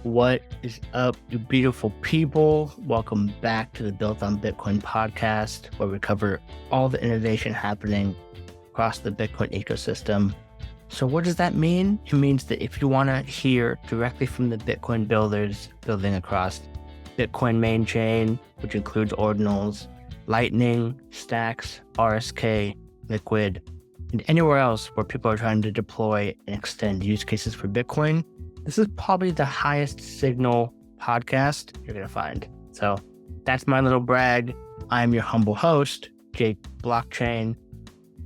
What is up, you beautiful people? Welcome back to the Built on Bitcoin podcast, where we cover all the innovation happening across the Bitcoin ecosystem. So what does that mean? It means that if you want to hear directly from the Bitcoin builders building across Bitcoin main chain, which includes Ordinals, Lightning, Stacks, RSK, Liquid, and anywhere else where people are trying to deploy and extend use cases for Bitcoin, this is probably the highest signal podcast you're going to find. So that's my little brag. I'm your humble host, Jake Blockchain.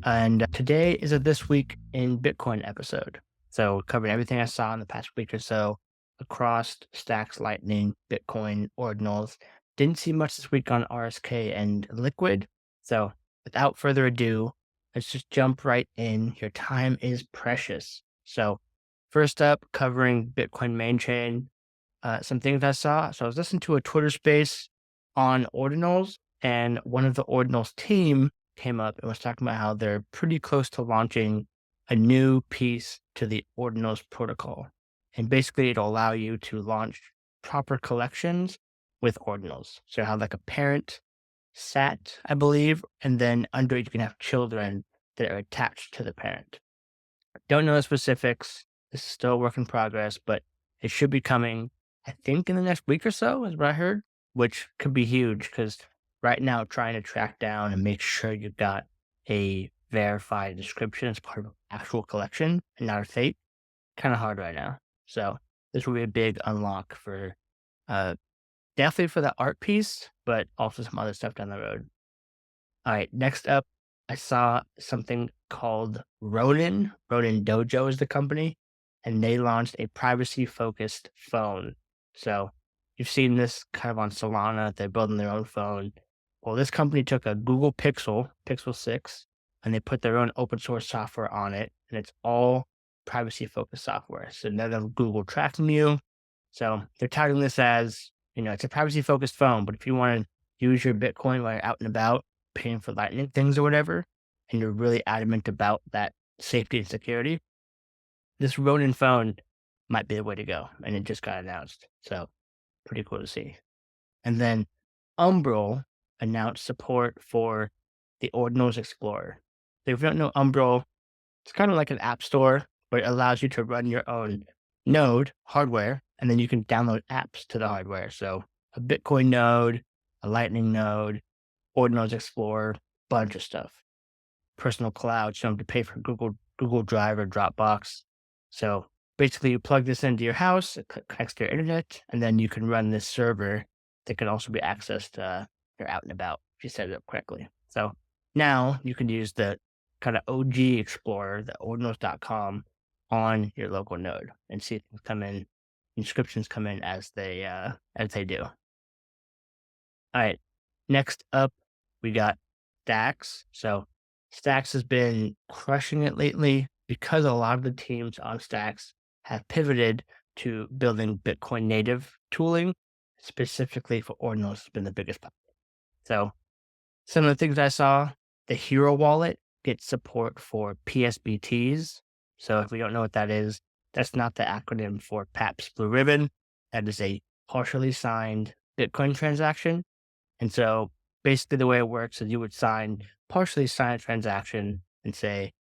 And today is a This Week in Bitcoin episode. So covering everything I saw in the past week or so across Stacks, Lightning, Bitcoin, Ordinals. Didn't see much this week on RSK and Liquid. So without further ado, let's just jump right in. Your time is precious. So first up, covering Bitcoin main chain, some things I saw. So I was listening to a Twitter space on Ordinals, and one of the Ordinals team came up and was talking about how they're pretty close to launching a new piece to the Ordinals protocol. And basically, it'll allow you to launch proper collections with Ordinals. So you have like a parent SAT, I believe, and then under it, you can have children that are attached to the parent. Don't know the specifics. This is still a work in progress, but it should be coming, I think, in the next week or so, is what I heard, which could be huge because right now, trying to track down and make sure you've got a verified description as part of an actual collection and not a fake, kind of hard right now. So this will be a big unlock for definitely for the art piece, but also some other stuff down the road. All right, next up, I saw something called Ronin. Ronin Dojo is the company, and they launched a privacy-focused phone. So you've seen this kind of on Solana. They're building their own phone. Well, this company took a Google Pixel 6, and they put their own open source software on it, and it's all privacy-focused software. So none of Google tracking you. So they're touting this as, it's a privacy-focused phone, but if you want to use your Bitcoin while you're out and about, paying for Lightning things or whatever, and you're really adamant about that safety and security, this Ronin phone might be the way to go. And it just got announced. So pretty cool to see. And then Umbrel announced support for the Ordinals Explorer. So if you don't know Umbrel, it's kind of like an app store where it allows you to run your own node hardware, and then you can download apps to the hardware. So a Bitcoin node, a Lightning node, Ordinals Explorer, bunch of stuff. Personal cloud, so you don't have to pay for Google Drive or Dropbox. So basically, you plug this into your house, it connects to your internet, and then you can run this server that can also be accessed you're out and about if you set it up correctly. So now you can use the kind of OG Explorer, the ordinals.com, on your local node and see things come in, inscriptions come in as they do. All right. Next up, we got Stacks. So Stacks has been crushing it lately because a lot of the teams on Stacks have pivoted to building Bitcoin native tooling, specifically for Ordinals has been the biggest part. So some of the things I saw, the Hero Wallet gets support for PSBTs. So if we don't know what that is, that's not the acronym for PAPS Blue Ribbon. That is a partially signed Bitcoin transaction. And so basically the way it works is you would partially sign a transaction and say,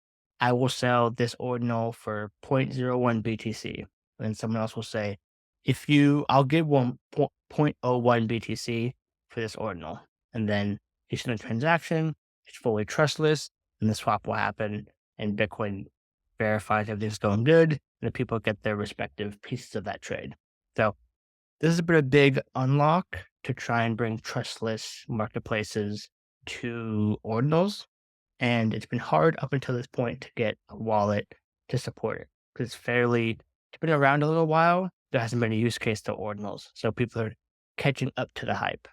I will sell this ordinal for 0.01 BTC. And then someone else will say, I'll give 0.01 BTC for this ordinal. And then you send a transaction, it's fully trustless, and the swap will happen, and Bitcoin verifies everything's going good, and the people get their respective pieces of that trade. So this has been a big unlock to try and bring trustless marketplaces to Ordinals. And it's been hard up until this point to get a wallet to support it because it's been around a little while. There hasn't been a use case to Ordinals. So people are catching up to the hype.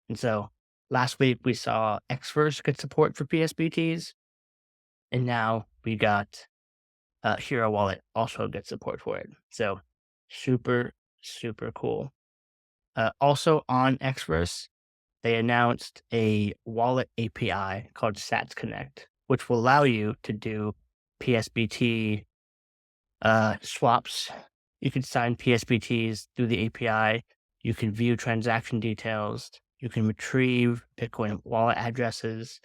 And so last week we saw Xverse get support for PSBTs. And now we got Hero Wallet also gets support for it. So super, super cool. Also on Xverse, they announced a wallet API called Sats Connect, which will allow you to do PSBT swaps You can sign PSBTs through the API. You can view transaction details. You can retrieve Bitcoin wallet addresses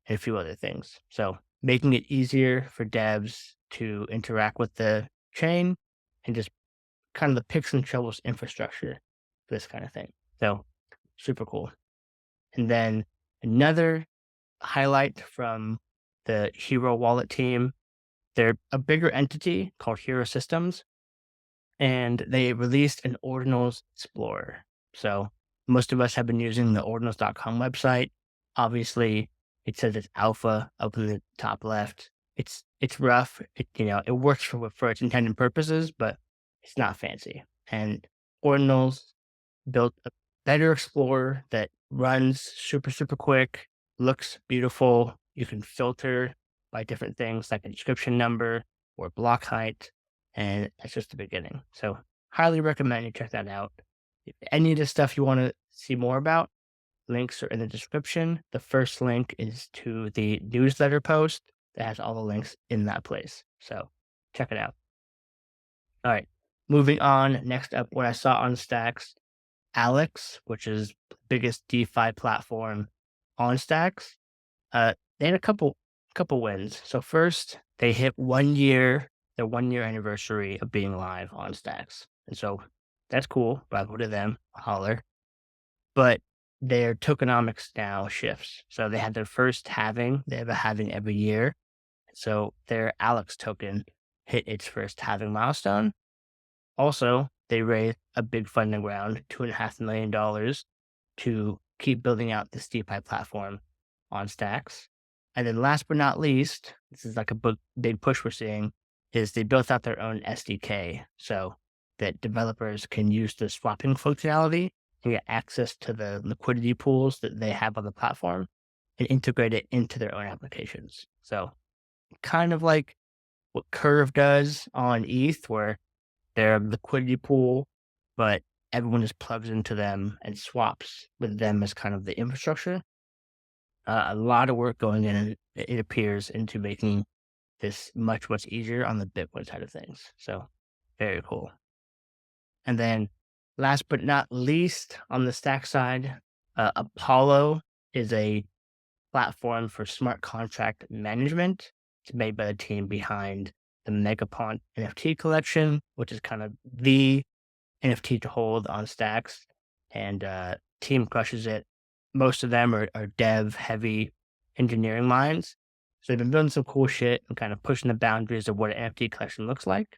and a few other things. So making it easier for devs to interact with the chain and just kind of the picks and shovels infrastructure for this kind of thing. So super cool. And then another highlight from the Hero Wallet team, they're a bigger entity called Hero Systems, and they released an Ordinals Explorer. So most of us have been using the ordinals.com website. Obviously, it says it's alpha up in the top left. It's rough. It works for its intended purposes, but it's not fancy. And Ordinals built a better Explorer that runs super, super quick, looks beautiful. You can filter by different things like inscription number or block height. And that's just the beginning. So highly recommend you check that out. If any of the stuff you want to see more about, links are in the description. The first link is to the newsletter post that has all the links in that place. So check it out. All right. Moving on. Next up, what I saw on Stacks, Alex, which is the biggest DeFi platform on Stacks. They had a couple wins. So first, they hit their 1 year anniversary of being live on Stacks. And so that's cool. Bravo to them. Holler. But their tokenomics now shifts. So they had their first halving. They have a halving every year. So their Alex token hit its first halving milestone. Also, they raised a big funding round, $2.5 million, to keep building out this DeFi platform on Stacks. And then last but not least, this is like a big push we're seeing, is they built out their own SDK so that developers can use the swapping functionality and get access to the liquidity pools that they have on the platform and integrate it into their own applications. So kind of like what Curve does on ETH, where they're a liquidity pool, but everyone just plugs into them and swaps with them as kind of the infrastructure. A lot of work going in, it appears, into making this much, much easier on the Bitcoin side of things. So very cool. And then last but not least, on the Stack side, Apollo is a platform for smart contract management. It's made by the team behind the Megapont NFT collection, which is kind of the NFT to hold on Stacks. And team crushes it. Most of them are dev heavy engineering minds. So they've been building some cool shit and kind of pushing the boundaries of what an NFT collection looks like.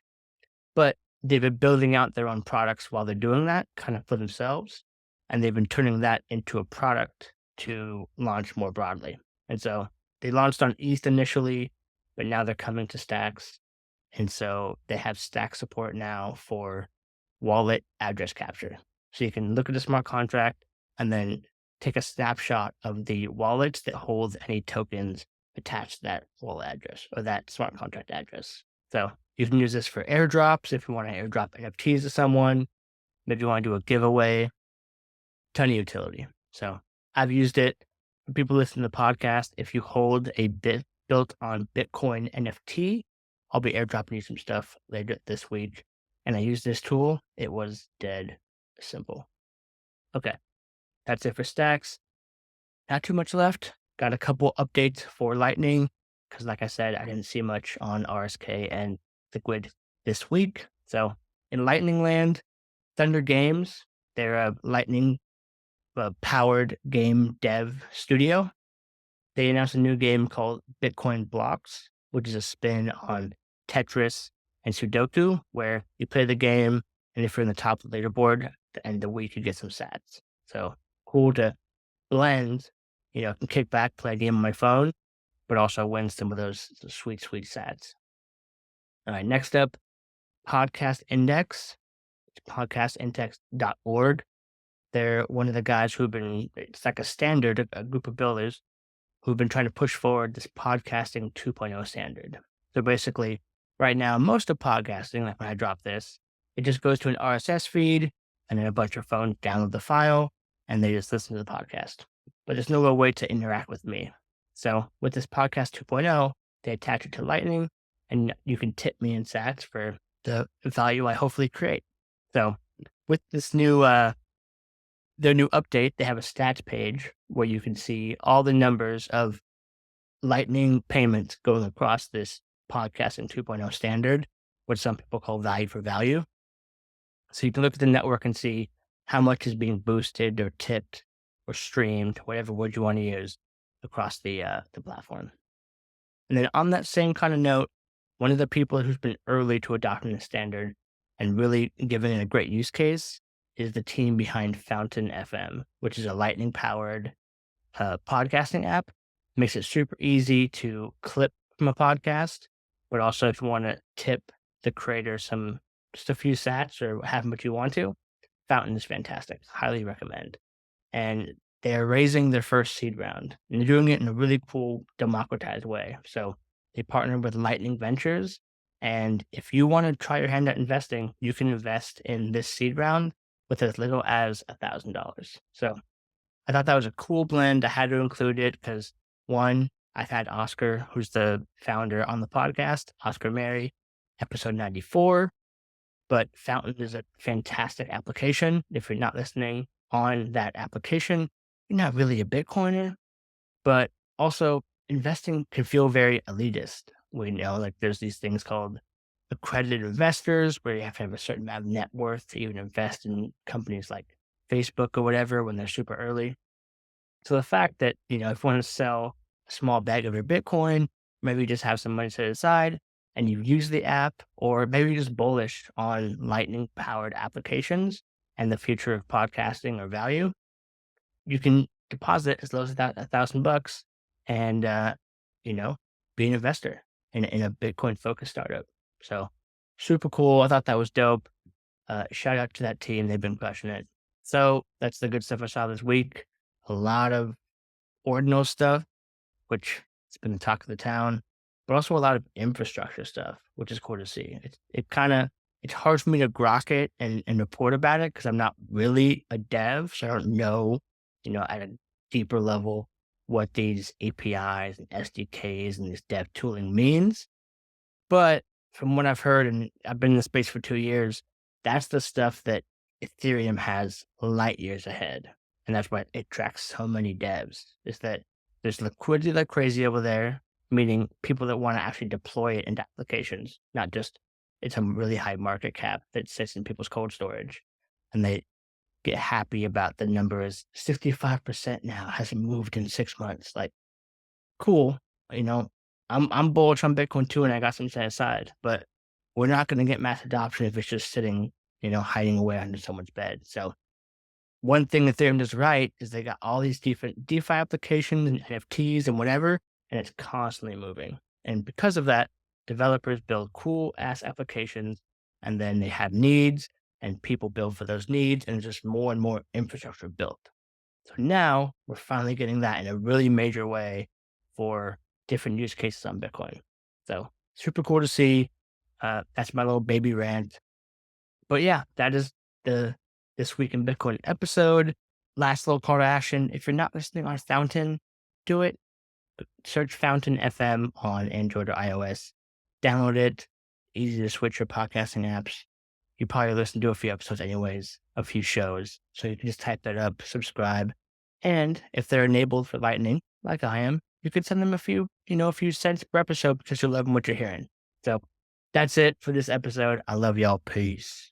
But they've been building out their own products while they're doing that, kind of for themselves. And they've been turning that into a product to launch more broadly. And so they launched on ETH initially, but now they're coming to Stacks. And so they have Stack support now for wallet address capture. So you can look at the smart contract and then take a snapshot of the wallets that hold any tokens attached to that wallet address or that smart contract address. So you can use this for airdrops if you want to airdrop NFTs to someone. Maybe you want to do a giveaway. Ton of utility. So I've used it. For people listening to the podcast, if you hold a bit built on Bitcoin NFT, I'll be airdropping you some stuff later this week. And I used this tool. It was dead simple. Okay. That's it for Stacks. Not too much left. Got a couple updates for Lightning because, like I said, I didn't see much on RSK and Liquid this week. So in Lightning Land, Thunder Games, they're a Lightning powered game dev studio. They announced a new game called Bitcoin Blocks, which is a spin on Tetris and Sudoku, where you play the game, and if you're in the top of the leaderboard at the end of the week, you get some sats. So cool to blend, can kick back, play a game on my phone, but also win some of those sweet, sweet sats. All right, next up, Podcast Index. It's podcastindex.org. They're one of the guys it's like a standard, a group of builders who've been trying to push forward this podcasting 2.0 standard. So basically, right now, most of podcasting, like when I drop this, it just goes to an RSS feed and then a bunch of phones download the file and they just listen to the podcast. But there's no real way to interact with me. So with this podcast 2.0, they attach it to Lightning and you can tip me in sats for the value I hopefully create. So with this their new update, they have a stats page where you can see all the numbers of Lightning payments going across this podcasting 2.0 standard, what some people call value for value. So you can look at the network and see how much is being boosted or tipped or streamed, whatever word you want to use, across the platform. And then on that same kind of note, one of the people who's been early to adopting the standard and really giving it a great use case is the team behind Fountain FM, which is a Lightning powered podcasting app. Makes it super easy to clip from a podcast, but also if you want to tip the creator just a few sats or have what you want to, Fountain is fantastic. Highly recommend. And they're raising their first seed round, and they're doing it in a really cool, democratized way. So they partnered with Lightning Ventures, and if you want to try your hand at investing, you can invest in this seed round with as little as $1,000. So I thought that was a cool blend. I had to include it because one, I've had Oscar, who's the founder on the podcast, Oscar Mary, episode 94. But Fountain is a fantastic application. If you're not listening on that application, you're not really a Bitcoiner, but also investing can feel very elitist. We know like there's these things called accredited investors where you have to have a certain amount of net worth to even invest in companies like Facebook or whatever when they're super early. So the fact that, if you want to sell a small bag of your Bitcoin, maybe you just have some money set aside and you use the app, or maybe you're just bullish on Lightning powered applications and the future of podcasting or value, you can deposit as low as $1,000 and, be an investor in a Bitcoin focused startup. So super cool. I thought that was dope. Shout out to that team. They've been crushing it. So that's the good stuff I saw this week. A lot of Ordinal stuff, which has been the talk of the town, but also a lot of infrastructure stuff, which is cool to see. It's hard for me to grok it and report about it because I'm not really a dev, so I don't know, at a deeper level what these APIs and SDKs and this dev tooling means. But from what I've heard, and I've been in the space for 2 years, that's the stuff that Ethereum has light years ahead. And that's why it attracts so many devs, is that there's liquidity like crazy over there, meaning people that want to actually deploy it into applications, not just it's a really high market cap that sits in people's cold storage. And they get happy about the number is 65% now, hasn't moved in 6 months. Like, cool. I'm bullish on Bitcoin too, and I got some set aside, but we're not going to get mass adoption if it's just sitting, hiding away under someone's bed. So one thing Ethereum does right is they got all these different DeFi applications and NFTs and whatever, and it's constantly moving. And because of that, developers build cool ass applications, and then they have needs, and people build for those needs, and just more and more infrastructure built. So now we're finally getting that in a really major way for different use cases on Bitcoin. So super cool to see. That's my little baby rant. But yeah, that is the This Week in Bitcoin episode. Last little call to action. If you're not listening on Fountain, do it. Search Fountain FM on Android or iOS. Download it. Easy to switch your podcasting apps. You probably listen to a few episodes anyways, a few shows. So you can just type that up, subscribe. And if they're enabled for Lightning, like I am, you could send them a few cents per episode because you're loving what you're hearing. So that's it for this episode. I love y'all. Peace.